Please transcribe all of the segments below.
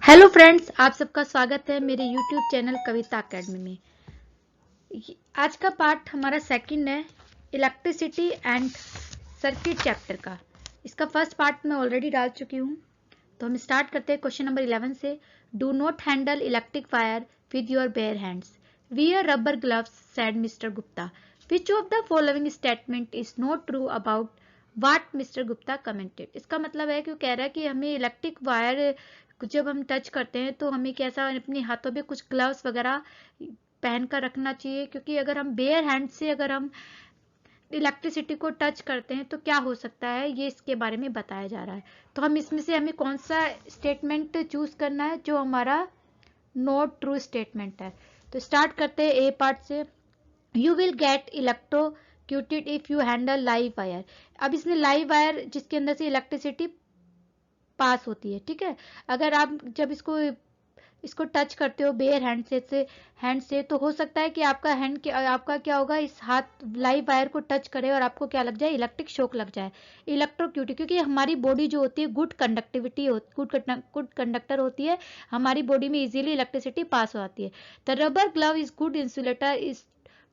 Hello friends, आप सबका स्वागत है मेरे यूट्यूब चैनल कविता एकेडमी में। आज का पार्ट हमारा सेकंड है इलेक्ट्रिसिटी एंड सर्किट चैप्टर का। इसका फर्स्ट पार्ट मैं ऑलरेडी डाल चुकी हूँ। तो हम स्टार्ट करते हैं क्वेश्चन नंबर 11 से। Do not handle electric wire with your bear hands, wear rubber gloves, said mister Gupta. Which of the following statement is not true about what mister Gupta commented. इसका मतलब है कि वो कह रहा है कि हमें इलेक्ट्रिक वायर जब हम टच करते हैं तो हमें कैसा अपने हाथों में कुछ ग्लव्स वगैरह पहन कर रखना चाहिए, क्योंकि अगर हम बेयर हैंड से अगर हम इलेक्ट्रिसिटी को टच करते हैं तो क्या हो सकता है, ये इसके बारे में बताया जा रहा है। तो हम इसमें से हमें कौन सा स्टेटमेंट चूज करना है जो हमारा नॉट ट्रू स्टेटमेंट है। तो स्टार्ट करते हैं ए पार्ट से। You will get electrocuted if you handle live wire. अब इसमें लाइव वायर जिसके अंदर से इलेक्ट्रिसिटी पास होती है, ठीक है। अगर आप जब इसको टच करते हो बेयर हैंड से तो हो सकता है कि आपका क्या होगा, इस हाथ लाइव वायर को टच करे और आपको क्या लग जाए, इलेक्ट्रिक शॉक लग जाए। इलेक्ट्रोक्यूटी, क्योंकि हमारी बॉडी जो होती है गुड कंडक्टर होती है, हमारी बॉडी में इजीली इलेक्ट्रिसिटी पास हो जाती है। The rubber glove is good insulator is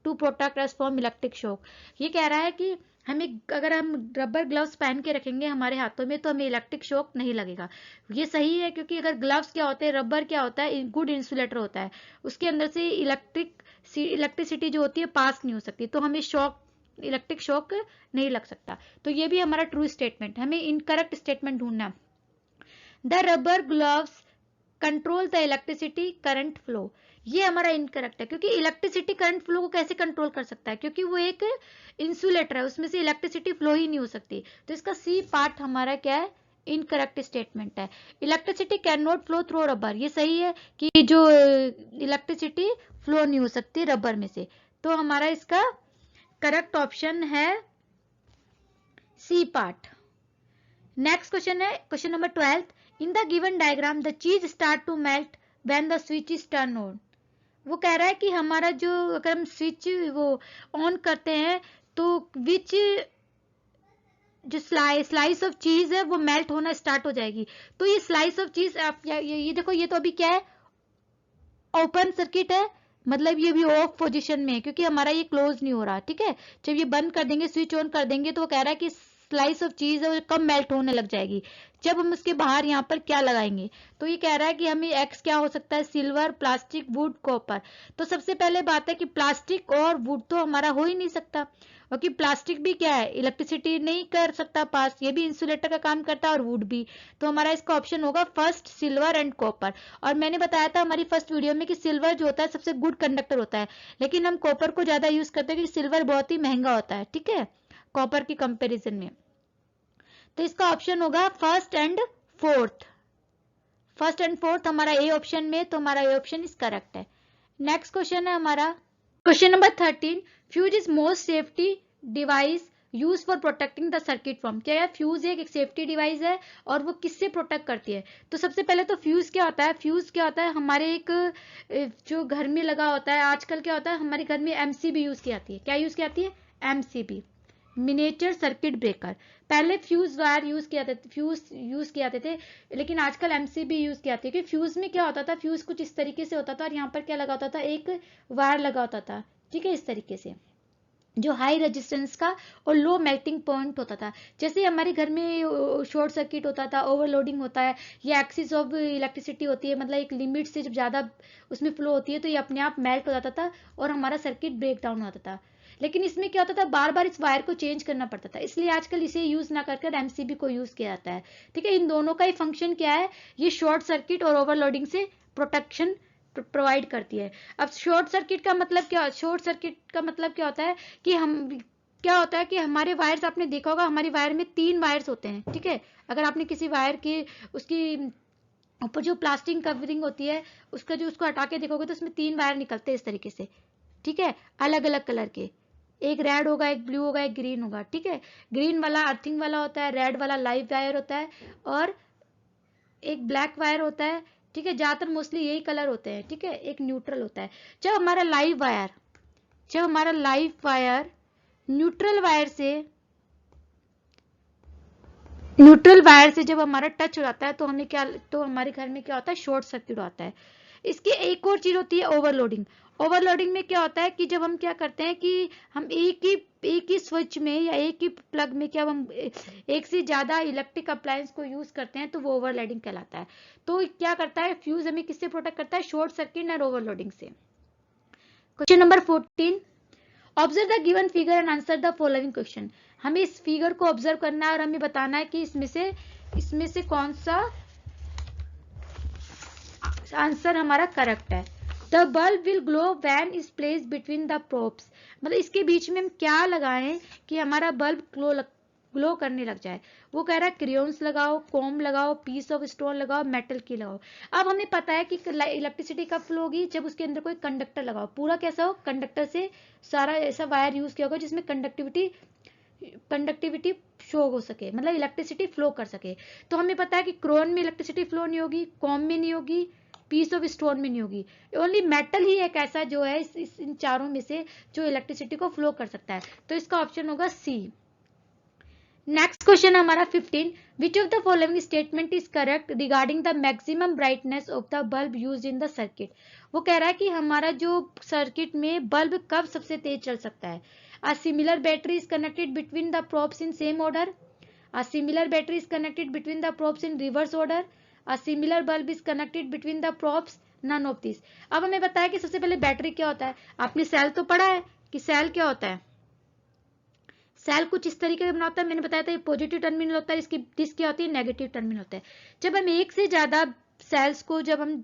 to protect us from electric shock. ये कह रहा है कि अगर हम रबर ग्लव्स पहन के रखेंगे हमारे हाथों में तो हमें इलेक्ट्रिक शॉक नहीं लगेगा। ये सही है, क्योंकि अगर ग्लव्स क्या होते हैं, रबर क्या होता है, गुड इंसुलेटर होता है, उसके अंदर से इलेक्ट्रिसिटी जो होती है पास नहीं हो सकती, तो हमें इलेक्ट्रिक शॉक नहीं लग सकता। तो ये भी हमारा ट्रू स्टेटमेंट। हमें इनकरेक्ट स्टेटमेंट ढूंढना। The rubber gloves control the electricity current flow. ये हमारा इनकरेक्ट है, क्योंकि इलेक्ट्रिसिटी करंट फ्लो को कैसे कंट्रोल कर सकता है, क्योंकि वो एक इंसुलेटर है, उसमें से इलेक्ट्रिसिटी फ्लो ही नहीं हो सकती। तो इसका सी पार्ट हमारा क्या है, इनकरेक्ट स्टेटमेंट है। Electricity can not flow through rubber, ये सही है कि जो इलेक्ट्रिसिटी फ्लो नहीं हो सकती रबर में से। तो हमारा इसका करेक्ट ऑप्शन है सी पार्ट। नेक्स्ट क्वेश्चन है question number 12। In the given diagram the cheese start to melt when the switch is turn on. वो कह रहा है कि हमारा जो अगर हम स्विच वो ऑन करते हैं तो विच जो स्लाइस ऑफ चीज है वो मेल्ट होना स्टार्ट हो जाएगी। तो ये स्लाइस ऑफ चीज आप ये देखो, ये तो अभी क्या है, ओपन सर्किट है, मतलब ये भी ऑफ पोजीशन में है, क्योंकि हमारा ये क्लोज नहीं हो रहा, ठीक है। जब ये बंद कर देंगे, स्विच ऑन कर देंगे, तो वो कह रहा है कि स्लाइस ऑफ चीज है वो कब मेल्ट होने लग जाएगी, जब हम उसके बाहर यहाँ पर क्या लगाएंगे। तो ये कह रहा है कि हमें एक्स क्या हो सकता है, सिल्वर, प्लास्टिक, वुड, कॉपर। तो सबसे पहले बात है कि प्लास्टिक और वुड तो हमारा हो ही नहीं सकता, क्योंकि प्लास्टिक भी क्या है, इलेक्ट्रिसिटी नहीं कर सकता पास, ये भी इंसुलेटर का काम करता है, और वुड भी। तो हमारा इसका ऑप्शन होगा फर्स्ट, सिल्वर एंड कॉपर। और मैंने बताया था हमारी फर्स्ट वीडियो में कि सिल्वर जो होता है सबसे गुड कंडक्टर होता है, लेकिन हम कॉपर को ज्यादा यूज करते हैं क्योंकि सिल्वर बहुत ही महंगा होता है, ठीक है, कॉपर की कंपैरिजन में। तो इसका ऑप्शन होगा first and fourth. First and fourth हमारा ए ऑप्शन में, तो हमारा ए ऑप्शन इज करेक्ट है। नेक्स्ट क्वेश्चन है हमारा question number 13। Fuse is most safety device use for protecting the circuit from. क्या है, फ्यूज एक सेफ्टी डिवाइस है और वो किससे प्रोटेक्ट करती है। तो सबसे पहले तो फ्यूज क्या होता है, फ्यूज क्या होता है, हमारे एक जो घर में लगा होता है, आजकल क्या होता है हमारे घर में एमसीबी यूज की जाती है। क्या यूज की जाती है, एमसीबी, मिनिएचर सर्किट ब्रेकर। पहले फ्यूज वायर यूज किए जाते थे, लेकिन आजकल एमसीबी यूज किया जाती है। कि फ्यूज में क्या होता था, फ्यूज कुछ इस तरीके से होता था और यहाँ पर क्या लगा होता था, एक वायर लगा होता था, ठीक है, इस तरीके से, जो हाई रेजिस्टेंस का और लो मेल्टिंग पॉइंट होता था। जैसे हमारे घर में शॉर्ट सर्किट होता था, ओवरलोडिंग होता है, या एक्सिस ऑफ इलेक्ट्रिसिटी होती है, मतलब एक लिमिट से जब ज़्यादा उसमें फ्लो होती है तो ये अपने आप मेल्ट हो जाता था और हमारा सर्किट ब्रेक डाउन होता था। लेकिन इसमें क्या होता था, बार बार इस वायर को चेंज करना पड़ता था, इसलिए आजकल इसे यूज ना करके एमसीबी को यूज किया जाता है, ठीक है। इन दोनों का ही फंक्शन क्या है, ये शॉर्ट सर्किट और ओवरलोडिंग से प्रोटेक्शन प्रोवाइड करती है। अब शॉर्ट सर्किट का मतलब क्या, शॉर्ट सर्किट का मतलब क्या होता है कि क्या होता है कि हमारे वायर्स, आपने देखा होगा हमारी वायर में 3 वायर्स होते हैं, ठीक है। अगर आपने किसी वायर की उसकी ऊपर जो प्लास्टिक कवरिंग होती है उसको हटा के देखोगे तो उसमें 3 वायर निकलते हैं इस तरीके से, ठीक है, अलग अलग कलर के। एक रेड होगा, एक ब्लू होगा, एक ग्रीन होगा, ठीक है। ग्रीन वाला अर्थिंग वाला होता है, रेड वाला लाइव वायर होता है, और एक ब्लैक वायर होता है, ठीक है। ज्यादातर मोस्टली यही कलर होते हैं, ठीक है। एक न्यूट्रल होता है। जब हमारा लाइव वायर न्यूट्रल वायर से न्यूट्रल वायर से जब हमारा टच हो जाता है तो हमें क्या, तो हमारे घर में क्या होता है, शॉर्ट सर्किट होता है। इसकी एक और चीज होती है ओवरलोडिंग। ओवरलोडिंग में क्या होता है कि जब हम क्या करते हैं कि हम एक ही स्विच में या एक ही प्लग में क्या हम एक से ज्यादा इलेक्ट्रिक अप्लायंस को यूज करते हैं तो वो ओवरलोडिंग कहलाता है। तो क्या करता है, फ्यूज हमें किससे प्रोटेक्ट करता है, शॉर्ट सर्किट और ओवरलोडिंग से। Question number 14, observe the given figure and answer the following question. हमें इस फिगर को ऑब्जर्व करना है और हमें बताना है कि इसमें से कौन सा आंसर हमारा करेक्ट है। The bulb will glow when is placed between the probes, मतलब इसके बीच में हम क्या लगाएं कि हमारा बल्ब ग्लो करने लग जाए। वो कह रहा है क्रेयॉन्स लगाओ, कोम लगाओ, पीस ऑफ स्टोन लगाओ, मेटल की लगाओ। अब हमें पता है कि इलेक्ट्रिसिटी कब फ्लो होगी, जब उसके अंदर कोई कंडक्टर लगाओ, पूरा कैसा हो, कंडक्टर से सारा ऐसा वायर यूज किया होगा जिसमें कंडक्टिविटी शो हो सके, मतलब इलेक्ट्रिसिटी फ्लो कर सके। तो हमें पता है कि क्रोन में इलेक्ट्रिसिटी फ्लो नहीं होगी, कॉम में नहीं होगी, पीस ऑफ स्टोन में नहीं होगी। ओनली मेटल ही एक ऐसा जो है इन चारों में से जो इलेक्ट्रिसिटी को फ्लो कर सकता है। तो इसका ऑप्शन होगा सी। नेक्स्ट क्वेश्चन हमारा 15, which of the following statement is correct regarding the maximum brightness of the bulb used in the circuit. वो कह रहा है कि हमारा जो सर्किट में बल्ब कब सबसे तेज चल सकता है। A similar battery is connected between the probes in same order. A similar battery is connected between the probes in reverse order. A similar bulb is connected between the probes. None of these. अब हमें बताया कि सबसे पहले battery क्या होता है। आपने सेल तो पढ़ा है कि सेल क्या होता है। सेल कुछ इस तरीके से बना होता है, मैंने बताया था ये पॉजिटिव टर्मिनल होता है, इसकी डिस्क क्या होती है, नेगेटिव टर्मिनल होता है। जब हम एक से ज्यादा सेल्स को जब हम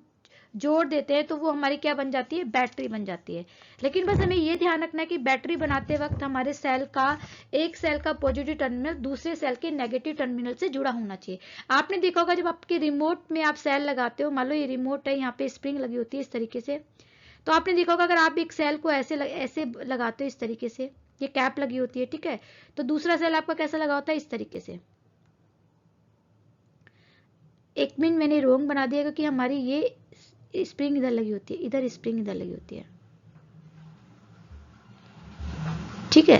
जोड़ देते हैं तो वो हमारी क्या बन जाती है, बैटरी बन जाती है। लेकिन बस हमें ये ध्यान रखना है कि बैटरी बनाते वक्त हमारे सेल का एक सेल का पॉजिटिव टर्मिनल दूसरे सेल के नेगेटिव टर्मिनल से जुड़ा होना चाहिए। आपने देखा होगा जब आपके रिमोट में आप सेल लगाते हो, मान लो ये रिमोट है, यहाँ पे स्प्रिंग लगी होती है इस तरीके से, तो आपने देखा होगा अगर आप एक सेल को ऐसे लगाते हो इस तरीके से, ये कैप लगी होती है, ठीक है, तो दूसरा सेल आपका कैसा लगा होता है, इस तरीके से। एक मिनट मैंने रोंग बना दिया क्योंकि हमारी ये स्प्रिंग इधर लगी होती है, इधर स्प्रिंग इधर लगी होती है, ठीक है।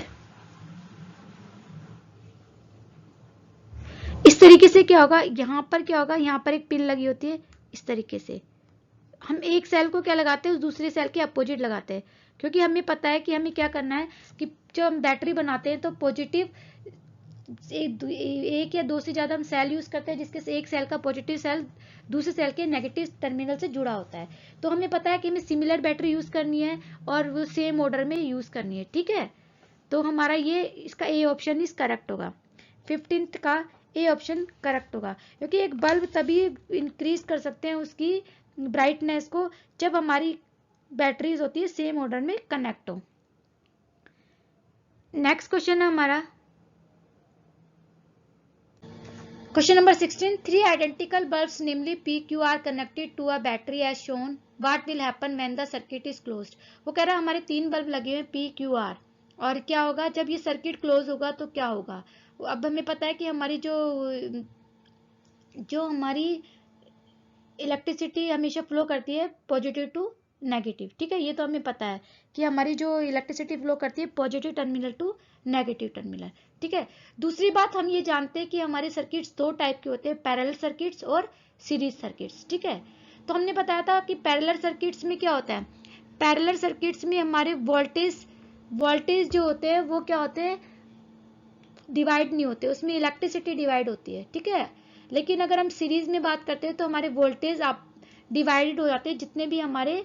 इस तरीके से क्या होगा, यहां पर क्या होगा, यहां पर एक पिन लगी होती है इस तरीके से। हम एक सेल को क्या लगाते हैं, उस दूसरे सेल के अपोजिट लगाते हैं, क्योंकि हमें पता है कि हमें क्या करना है कि जब हम बैटरी बनाते हैं तो पॉजिटिव एक या दो से ज्यादा हम सेल यूज करते हैं जिसके से एक सेल का पॉजिटिव सेल दूसरे सेल के नेगेटिव टर्मिनल से जुड़ा होता है। तो हमें पता है कि हमें सिमिलर बैटरी यूज करनी है और वो सेम ऑर्डर में यूज करनी है, ठीक है। तो हमारा ये इसका ए ऑप्शन इज करेक्ट होगा, 15th का ए ऑप्शन करेक्ट होगा, क्योंकि एक बल्ब तभी इंक्रीज कर सकते हैं उसकी ब्राइटनेस को जब हमारी बैटरीज होती है सेम ऑर्डर में कनेक्ट हो। नेक्स्ट क्वेश्चन है हमारा question number 16, 3 identical bulbs namely PQ are connected to a battery as shown. What will happen when the circuit is closed? वो कह रहा है हमारे 3 बल्ब लगे हुए PQR और क्या होगा जब ये सर्किट क्लोज होगा तो क्या होगा। अब हमें पता है कि हमारी जो हमारी इलेक्ट्रिसिटी हमेशा फ्लो करती है पॉजिटिव टू नेगेटिव, ठीक है, ये तो हमें पता है कि हमारी जो इलेक्ट्रिसिटी फ्लो करती है positive terminal to negative terminal, ठीक है। दूसरी बात हम ये जानते हैं कि हमारे सर्किट्स दो टाइप के होते हैं, पैरेलल सर्किट्स और सीरीज सर्किट्स, ठीक है। तो हमने बताया था कि पैरेलल सर्किट्स में क्या होता है, पैरेलल सर्किट्स में हमारे वोल्टेज जो होते हैं वो क्या होते हैं, डिवाइड नहीं होते, उसमें इलेक्ट्रिसिटी डिवाइड होती है, ठीक है। लेकिन अगर हम सीरीज में बात करते हैं तो हमारे वोल्टेज आप डिवाइडेड हो जाते हैं, जितने भी हमारे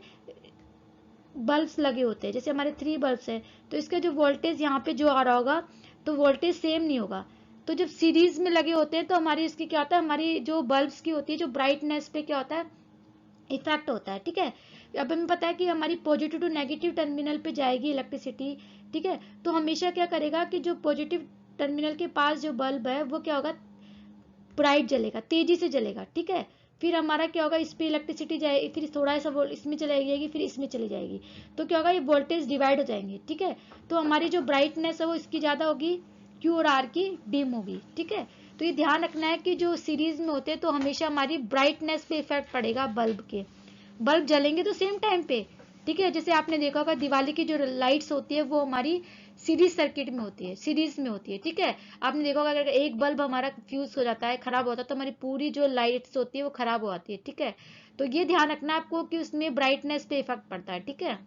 बल्ब्स लगे होते हैं, जैसे हमारे 3 बल्ब्स है तो इसका जो वोल्टेज यहाँ पे जो आ रहा होगा तो वोल्टेज सेम नहीं होगा। तो जब सीरीज में लगे होते हैं तो हमारी इसकी क्या होता है, हमारी जो बल्ब्स की होती है जो ब्राइटनेस पे क्या होता है, इफेक्ट होता है, ठीक है। अब हमें पता है कि हमारी पॉजिटिव टू नेगेटिव टर्मिनल पे जाएगी इलेक्ट्रिसिटी, ठीक है। तो हमेशा क्या करेगा कि जो पॉजिटिव टर्मिनल के पास जो बल्ब है वो क्या होगा, ब्राइट जलेगा, तेजी से जलेगा, ठीक है। फिर हमारा क्या होगा, इस पे इलेक्ट्रिसिटी जाएगी, फिर थोड़ा सा इसमें चली जाएगी, फिर इसमें चली जाएगी, तो क्या होगा ये वोल्टेज डिवाइड हो जाएंगे, ठीक है। तो हमारी जो ब्राइटनेस है वो इसकी ज्यादा होगी, क्यू और आर की डिम होगी, ठीक है। तो ये ध्यान रखना है कि जो सीरीज में होते हैं तो हमेशा हमारी ब्राइटनेस पे इफेक्ट पड़ेगा बल्ब के, बल्ब जलेंगे तो सेम टाइम पे ठीक है। जैसे आपने देखा होगा दिवाली की जो लाइट्स होती है वो हमारी सीरीज सर्किट में होती है, सीरीज में होती है, ठीक है। आपने देखा होगा अगर एक बल्ब हमारा फ्यूज हो जाता है, खराब होता है, तो हमारी पूरी जो लाइट्स होती है वो खराब हो जाती है, ठीक है। तो ये ध्यान रखना आपको कि उसमें ब्राइटनेस पे इफेक्ट पड़ता है, ठीक है।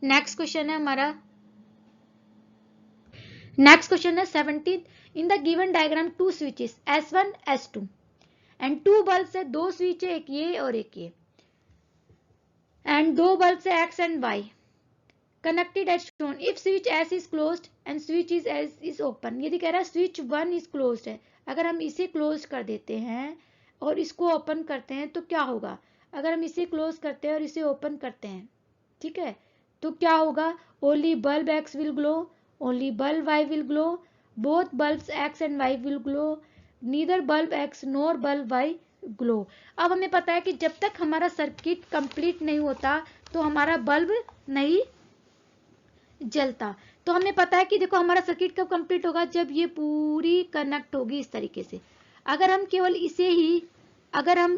नेक्स्ट क्वेश्चन है हमारा, नेक्स्ट क्वेश्चन है 17। In the given diagram two switches S1 S2 and two bulbs है, दो स्विच है, एक ये और एक ये, एंड दो बल्ब्स है X and Y connected as shown if switch S is closed and switch is S is open। यदि कह रहा है स्विच 1 is closed है, अगर हम इसे क्लोज कर देते हैं और इसको ओपन करते हैं तो क्या होगा। अगर हम इसे क्लोज करते हैं और इसे ओपन करते हैं, ठीक है, तो क्या होगा। Only bulb X will glow, only bulb Y will glow, both bulbs X and Y will glow, neither bulb X NOR bulb Y glow. अब हमें पता है कि जब तक हमारा सर्किट कंप्लीट नहीं होता तो हमारा बल्ब नहीं जलता। तो हमें पता है कि देखो हमारा सर्किट कब कंप्लीट होगा, जब ये पूरी कनेक्ट होगी इस तरीके से। अगर हम केवल इसे ही अगर हम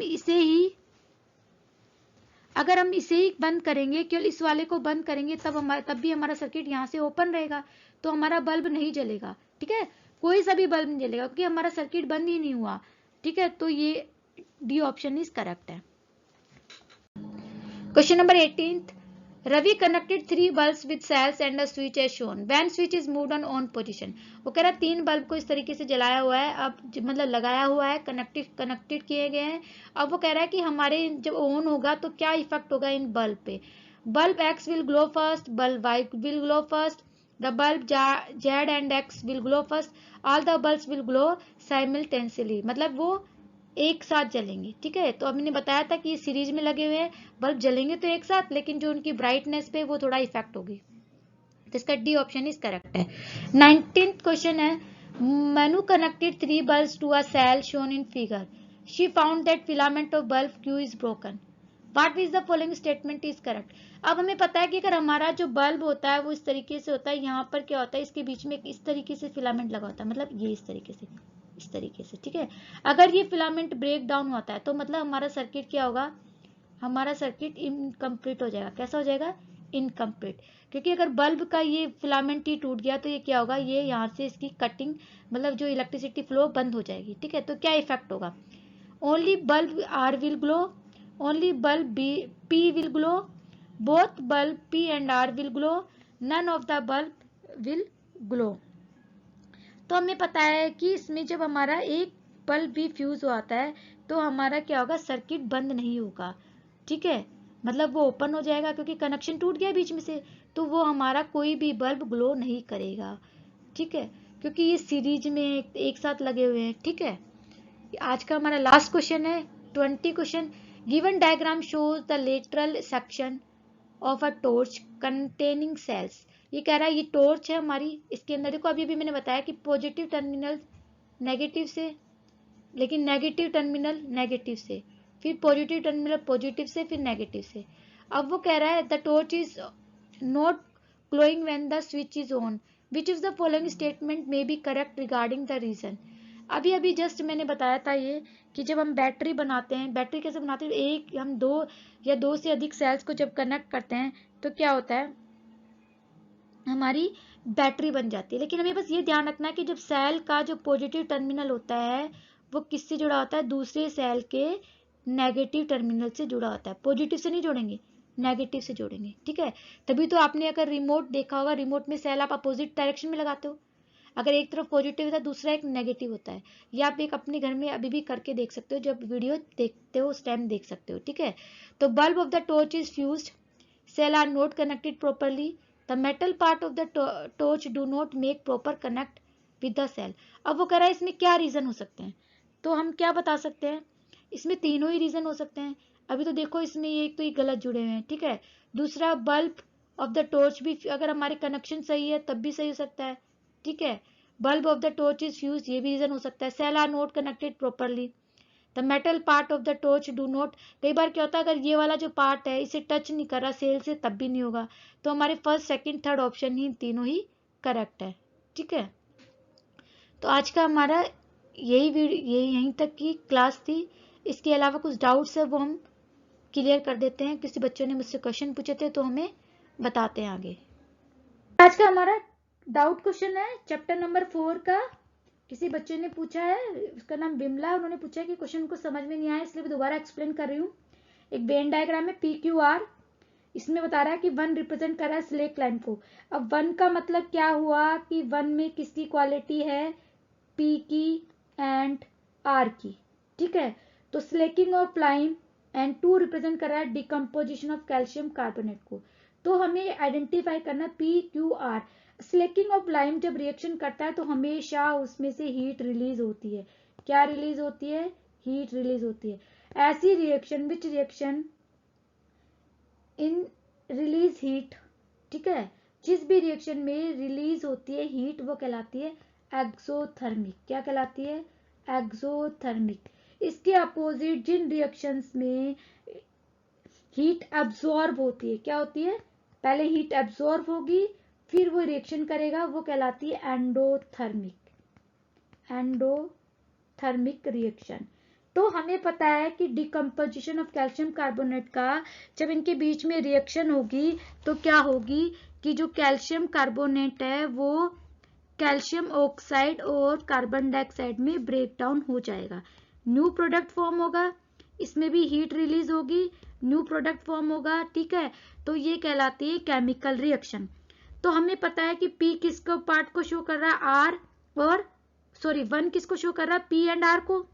इसे ही बंद करेंगे, केवल इस वाले को बंद करेंगे, तब भी हमारा सर्किट यहाँ से ओपन रहेगा, तो हमारा बल्ब नहीं जलेगा, ठीक है। कोई सा भी बल्ब नहीं जलेगा क्योंकि हमारा सर्किट बंद ही नहीं हुआ, ठीक है। तो ये डी ऑप्शन इज करेक्ट है। Question number 18। Ravi connected 3 bulbs with cells and a switch as shown. When switch is moved on position। वो कह रहा है 3 बल्ब को इस तरीके से जलाया हुआ है, अब मतलब लगाया हुआ है, कनेक्टेड किए गए हैं। अब वो कह रहा है कि हमारे जब ऑन होगा तो क्या इफेक्ट होगा इन बल्ब पे। Bulb X will glow first, bulb Y will glow first, the bulb Z and X will glow first, all the bulbs will glow simultaneously। मतलब वो एक साथ जलेंगे, ठीक है। तो हमने बताया था कि सीरीज में लगे हुए हैं, बल्ब जलेंगे तो एक साथ, लेकिन जो उनकी ब्राइटनेस पे वो थोड़ा इफेक्ट होगी। तो इसका डी ऑप्शन इज करेक्ट है। 19th क्वेश्चन है, Manu connected 3 bulbs to a cell shown in figure. She found that filament of bulb Q is broken. What is the following statement is correct। अब हमें पता है कि अगर हमारा जो बल्ब होता है वो इस तरीके से होता है, यहाँ पर क्या होता है, इसके बीच में इस तरीके से फिलामेंट लगा होता है, मतलब ये इस तरीके से, ठीक है। अगर ये फिलामेंट ब्रेक डाउन होता है तो मतलब हमारा सर्किट क्या होगा, हमारा सर्किट इनकम्प्लीट हो जाएगा। कैसा हो जाएगा, इनकम्प्लीट। क्योंकि अगर बल्ब का ये फिलामेंट ही टूट गया तो ये क्या होगा, ये यहाँ से इसकी कटिंग मतलब जो इलेक्ट्रिसिटी फ्लो बंद हो जाएगी, ठीक है। तो क्या इफेक्ट होगा, only bulb R will glow, only bulb P will glow, both bulb P and R will glow, none of the bulb will glow. तो हमें पता है कि इसमें जब हमारा एक बल्ब भी फ्यूज हो आता है तो हमारा क्या होगा, सर्किट बंद नहीं होगा, ठीक है। मतलब वो ओपन हो जाएगा क्योंकि कनेक्शन टूट गया बीच में से, तो वो हमारा कोई भी बल्ब ग्लो नहीं करेगा, ठीक है, क्योंकि ये सीरीज में एक साथ लगे हुए हैं, ठीक है। आज का हमारा लास्ट क्वेश्चन है 20 question. Given diagram shows the lateral section of a torch containing cells. ये कह रहा है ये टॉर्च है हमारी, इसके अंदर देखो अभी मैंने बताया कि पॉजिटिव टर्मिनल नेगेटिव से, लेकिन नेगेटिव टर्मिनल नेगेटिव से, फिर पॉजिटिव टर्मिनल पॉजिटिव से, फिर नेगेटिव से। अब वो कह रहा है the torch is not glowing when the switch is on, which of the following statement may be correct regarding the reason। अभी जस्ट मैंने बताया था ये कि जब हम बैटरी बनाते हैं, बैटरी कैसे बनाते हैं, एक हम दो या दो से अधिक सेल्स को जब कनेक्ट करते हैं तो क्या होता है, हमारी बैटरी बन जाती है। लेकिन हमें बस ये ध्यान रखना है कि जब सेल का जो पॉजिटिव टर्मिनल होता है वो किससे जुड़ा होता है, दूसरे सेल के नेगेटिव टर्मिनल से जुड़ा होता है। पॉजिटिव से नहीं जोड़ेंगे, नेगेटिव से जोड़ेंगे, ठीक है। तभी तो आपने अगर रिमोट देखा होगा, रिमोट में सेल आप अपोजिट डायरेक्शन में लगाते हो, अगर एक तरफ पॉजिटिव होता है दूसरा एक नेगेटिव होता है। ये आप एक अपने घर में अभी भी करके देख सकते हो, जब वीडियो देखते हो उस टाइम देख सकते हो, ठीक है। तो bulb of the torch is fused, cell are not connected properly, the metal part of the torch do not make proper connect with the cell. अब वो कह रहा है इसमें क्या रीजन हो सकते हैं, तो हम क्या बता सकते हैं, इसमें तीनों ही रीजन हो सकते हैं। अभी तो देखो इसमें एक तो ये गलत जुड़े हुए हैं, ठीक है। दूसरा बल्ब ऑफ द टॉर्च भी अगर हमारे कनेक्शन सही है तब भी सही हो सकता है, ठीक है। Bulb of the torch is fuse, ये भी रीजन हो सकता है। Cell are not connected properly, the metal part of the torch do not, कई बार क्या होता है अगर ये वाला जो पार्ट है इसे टच नहीं कर रहा सेल से तब भी नहीं होगा। तो हमारे फर्स्ट सेकंड थर्ड ऑप्शन ही तीनों ही करेक्ट है, ठीक है। तो आज का हमारा यही यहीं तक की क्लास थी। इसके अलावा कुछ डाउट्स है वो हम क्लियर कर देते हैं। किसी बच्चों ने मुझसे क्वेश्चन पूछे थे तो हमें बताते हैं आगे। आज का हमारा डाउट क्वेश्चन है चैप्टर नंबर 4 का। किसी बच्चे ने पूछा है, उसका नाम बिमला, उन्होंने पूछा है कि क्वेश्चन को समझ में नहीं आया इसलिए मैं दोबारा एक्सप्लेन कर रही हूँ। एक वेन डायग्राम है PQR, इसमें बता रहा है कि 1 रिप्रेजेंट कर रहा है स्लेक लाइन को। अब 1 का मतलब क्या हुआ कि 1 में किसकी क्वालिटी है, P की एंड R की, ठीक है। तो slaking of lime and 2 represent कर रहा है डिकम्पोजिशन ऑफ कैल्शियम कार्बोनेट को। तो हमें आइडेंटिफाई करना PQR। स्लेकिंग ऑफ लाइम जब रिएक्शन करता है तो हमेशा उसमें से हीट रिलीज होती है। क्या रिलीज होती है, हीट रिलीज होती है। ऐसी reaction which reaction in release heat, ठीक है, जिस भी रिएक्शन में रिलीज होती है हीट वो कहलाती है एक्सोथर्मिक। क्या कहलाती है, एक्सोथर्मिक। इसके अपोजिट जिन रिएक्शंस में हीट एब्जॉर्ब होती है, क्या होती है, पहले हीट एब्जॉर्ब होगी फिर वो रिएक्शन करेगा, वो कहलाती है एंडोथर्मिक, एंडोथर्मिक रिएक्शन। तो हमें पता है कि डिकम्पोजिशन ऑफ कैल्शियम कार्बोनेट का जब इनके बीच में रिएक्शन होगी तो क्या होगी कि जो कैल्शियम कार्बोनेट है वो कैल्शियम ऑक्साइड और कार्बन डाइऑक्साइड में ब्रेक डाउन हो जाएगा, न्यू प्रोडक्ट फॉर्म होगा, इसमें भी हीट रिलीज होगी, न्यू प्रोडक्ट फॉर्म होगा, ठीक है। तो ये कहलाती है केमिकल रिएक्शन। तो हमें पता है कि P किसको पार्ट को शो कर रहा है, R और सॉरी 1 किसको शो कर रहा है, P एंड R को।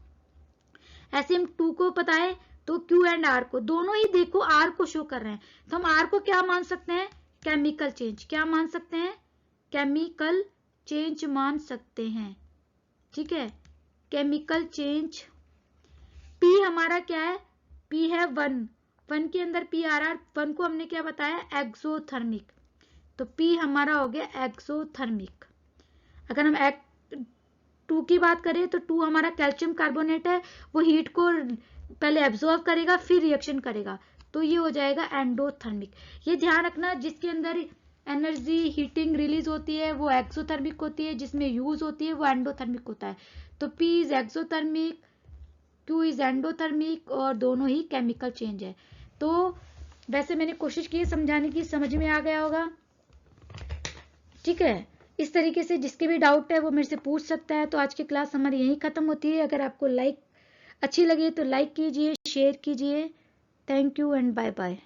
ऐसे हम 2 को पता है तो Q एंड R को, दोनों ही देखो R को शो कर रहे हैं। तो हम R को क्या मान सकते हैं, केमिकल चेंज। क्या मान सकते हैं, केमिकल चेंज मान सकते हैं, ठीक है, केमिकल चेंज। P हमारा क्या है, P है 1 के अंदर P आ रहा है, 1 को हमने क्या बताया, एक्सोथर्मिक। तो P हमारा हो गया एक्सोथर्मिक। अगर हम 2 की बात करें तो 2 हमारा कैल्शियम कार्बोनेट है, वो हीट को पहले एब्जॉर्ब करेगा फिर रिएक्शन करेगा, तो ये हो जाएगा एंडोथर्मिक। ये ध्यान रखना, जिसके अंदर एनर्जी हीटिंग रिलीज होती है वो एक्सोथर्मिक होती है, जिसमें यूज होती है वो एंडोथर्मिक होता है। तो P is exothermic, Q is endothermic और दोनों ही केमिकल चेंज है। तो वैसे मैंने कोशिश की समझाने की, समझ में आ गया होगा, ठीक है। इस तरीके से जिसके भी डाउट है वो मेरे से पूछ सकता है। तो आज की क्लास हमारी यहीं खत्म होती है। अगर आपको अच्छी लगी तो लाइक कीजिए, शेयर कीजिए। Thank you and bye bye.